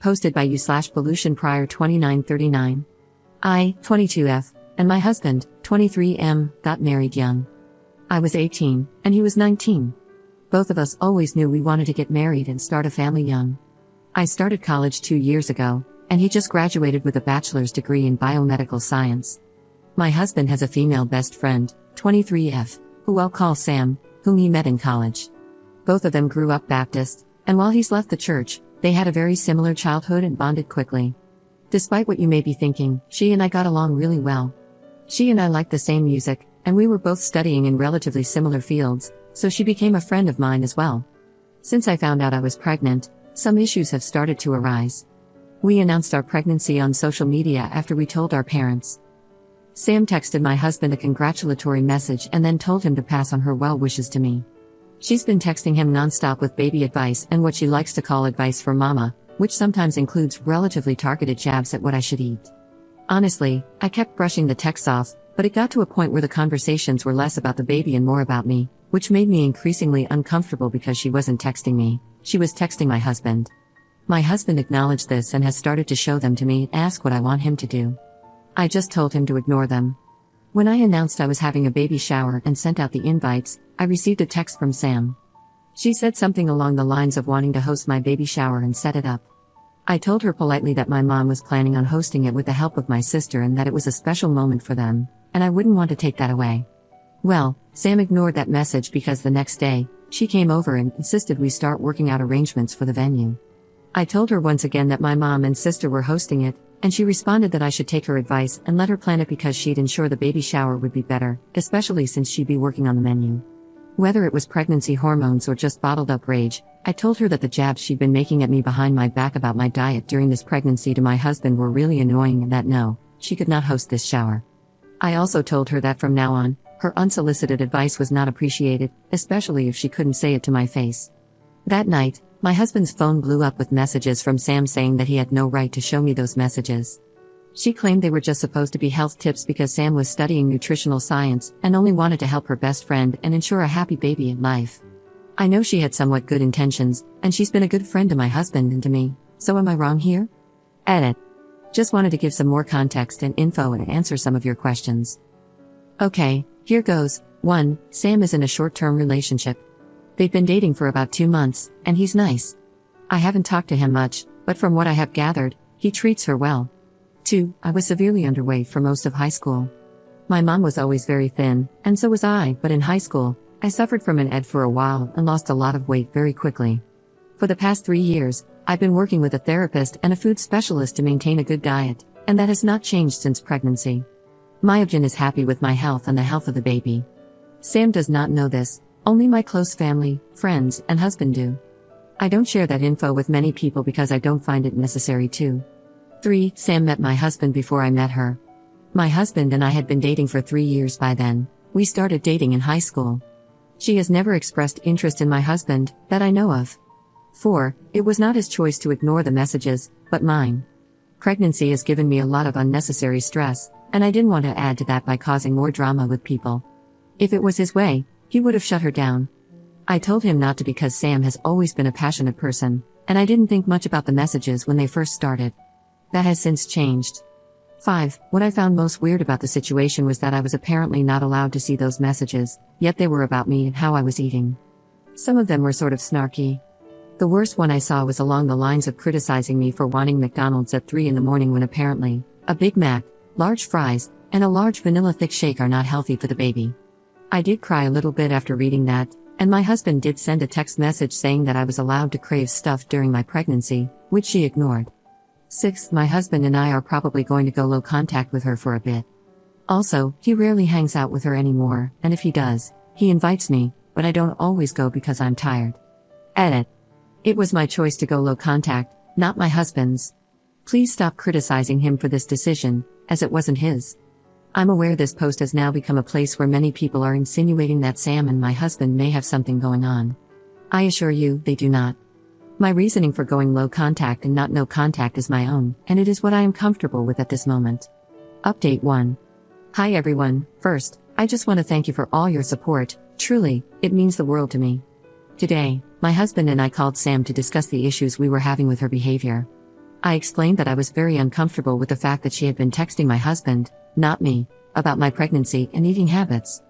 Posted by u/pollution prior 2939. I, 22F, and my husband, 23M, got married young. I was 18, and he was 19. Both of us always knew we wanted to get married and start a family young. I started college 2 years ago, and he just graduated with a bachelor's degree in biomedical science. My husband has a female best friend, 23F, who I'll call Sam, whom he met in college. Both of them grew up Baptist, and while he's left the church, they had a very similar childhood and bonded quickly. Despite what you may be thinking, she and I got along really well. She and I liked the same music, and we were both studying in relatively similar fields, so she became a friend of mine as well. Since I found out I was pregnant, some issues have started to arise. We announced our pregnancy on social media after we told our parents. Sam texted my husband a congratulatory message and then told him to pass on her well wishes to me. She's been texting him nonstop with baby advice and what she likes to call advice for mama, which sometimes includes relatively targeted jabs at what I should eat. Honestly, I kept brushing the texts off, but it got to a point where the conversations were less about the baby and more about me, which made me increasingly uncomfortable because she wasn't texting me, she was texting my husband. My husband acknowledged this and has started to show them to me and ask what I want him to do. I just told him to ignore them. When I announced I was having a baby shower and sent out the invites, I received a text from Sam. She said something along the lines of wanting to host my baby shower and set it up. I told her politely that my mom was planning on hosting it with the help of my sister and that it was a special moment for them, and I wouldn't want to take that away. Well, Sam ignored that message because the next day, she came over and insisted we start working out arrangements for the venue. I told her once again that my mom and sister were hosting it, and she responded that I should take her advice and let her plan it because she'd ensure the baby shower would be better, especially since she'd be working on the menu. Whether it was pregnancy hormones or just bottled up rage, I told her that the jabs she'd been making at me behind my back about my diet during this pregnancy to my husband were really annoying and that no, she could not host this shower. I also told her that from now on, her unsolicited advice was not appreciated, especially if she couldn't say it to my face. That night, my husband's phone blew up with messages from Sam saying that he had no right to show me those messages. She claimed they were just supposed to be health tips because Sam was studying nutritional science and only wanted to help her best friend and ensure a happy baby in life. I know she had somewhat good intentions, and she's been a good friend to my husband and to me, so am I wrong here? Edit. Just wanted to give some more context and info and answer some of your questions. Okay, here goes. 1. Sam is in a short-term relationship. They've been dating for about 2 months, and he's nice. I haven't talked to him much, but from what I have gathered, he treats her well. 2. I was severely underweight for most of high school. My mom was always very thin, and so was I, but in high school, I suffered from an ED for a while and lost a lot of weight very quickly. For the past 3 years, I've been working with a therapist and a food specialist to maintain a good diet, and that has not changed since pregnancy. My husband is happy with my health and the health of the baby. Sam does not know this, only my close family, friends, and husband do. I don't share that info with many people because I don't find it necessary to. 3. Sam met my husband before I met her. My husband and I had been dating for 3 years by then. We started dating in high school. She has never expressed interest in my husband, that I know of. 4. It was not his choice to ignore the messages, but mine. Pregnancy has given me a lot of unnecessary stress, and I didn't want to add to that by causing more drama with people. If it was his way, he would have shut her down. I told him not to because Sam has always been a passionate person, and I didn't think much about the messages when they first started. That has since changed. 5. What I found most weird about the situation was that I was apparently not allowed to see those messages, yet they were about me and how I was eating. Some of them were sort of snarky. The worst one I saw was along the lines of criticizing me for wanting McDonald's at 3 in the morning when apparently, a Big Mac, large fries, and a large vanilla thick shake are not healthy for the baby. I did cry a little bit after reading that, and my husband did send a text message saying that I was allowed to crave stuff during my pregnancy, which she ignored. 6. My husband and I are probably going to go low contact with her for a bit. Also, he rarely hangs out with her anymore, and if he does, he invites me, but I don't always go because I'm tired. Edit. It was my choice to go low contact, not my husband's. Please stop criticizing him for this decision, as it wasn't his. I'm aware this post has now become a place where many people are insinuating that Sam and my husband may have something going on. I assure you, they do not. My reasoning for going low contact and not no contact is my own, and it is what I am comfortable with at this moment. Update 1. Hi everyone. First, I just want to thank you for all your support. Truly, it means the world to me. Today, my husband and I called Sam to discuss the issues we were having with her behavior. I explained that I was very uncomfortable with the fact that she had been texting my husband, not me, about my pregnancy and eating habits.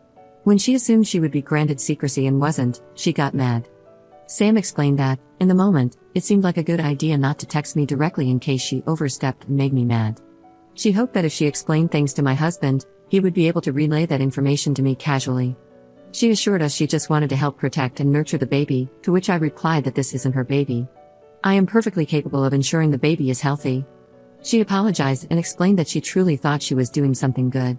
When she assumed she would be granted secrecy and wasn't, she got mad. Sam explained that, in the moment, it seemed like a good idea not to text me directly in case she overstepped and made me mad. She hoped that if she explained things to my husband, he would be able to relay that information to me casually. She assured us she just wanted to help protect and nurture the baby, to which I replied that this isn't her baby. I am perfectly capable of ensuring the baby is healthy. She apologized and explained that she truly thought she was doing something good.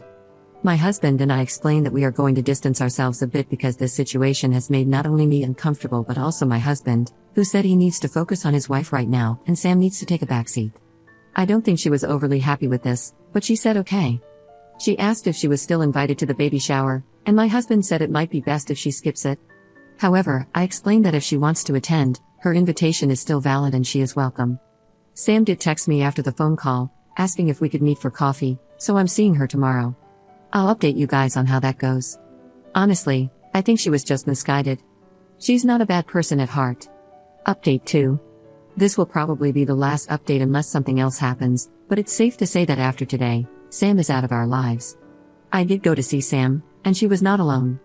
My husband and I explained that we are going to distance ourselves a bit because this situation has made not only me uncomfortable but also my husband, who said he needs to focus on his wife right now and Sam needs to take a backseat. I don't think she was overly happy with this, but she said okay. She asked if she was still invited to the baby shower, and my husband said it might be best if she skips it. However, I explained that if she wants to attend, her invitation is still valid and she is welcome. Sam did text me after the phone call, asking if we could meet for coffee, so I'm seeing her tomorrow. I'll update you guys on how that goes. Honestly, I think she was just misguided. She's not a bad person at heart. Update 2. This will probably be the last update unless something else happens, but it's safe to say that after today, Sam is out of our lives. I did go to see Sam, and she was not alone.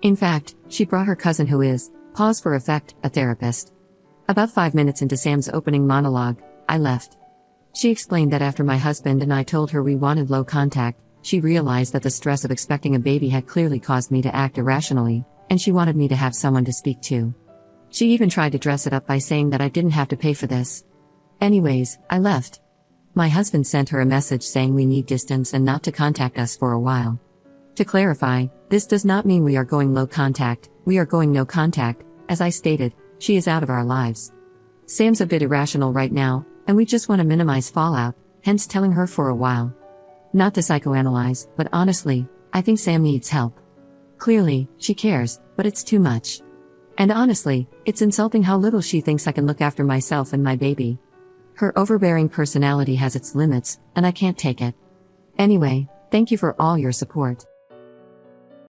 In fact, she brought her cousin who is, pause for effect, a therapist. About 5 minutes into Sam's opening monologue, I left. She explained that after my husband and I told her we wanted low contact, she realized that the stress of expecting a baby had clearly caused me to act irrationally, and she wanted me to have someone to speak to. She even tried to dress it up by saying that I didn't have to pay for this. Anyways, I left. My husband sent her a message saying we need distance and not to contact us for a while. To clarify, this does not mean we are going low contact, we are going no contact. As I stated, she is out of our lives. Sam's a bit irrational right now, and we just want to minimize fallout, hence telling her for a while. Not to psychoanalyze, but honestly, I think Sam needs help. Clearly, she cares, but it's too much. And honestly, it's insulting how little she thinks I can look after myself and my baby. Her overbearing personality has its limits, and I can't take it. Anyway, thank you for all your support.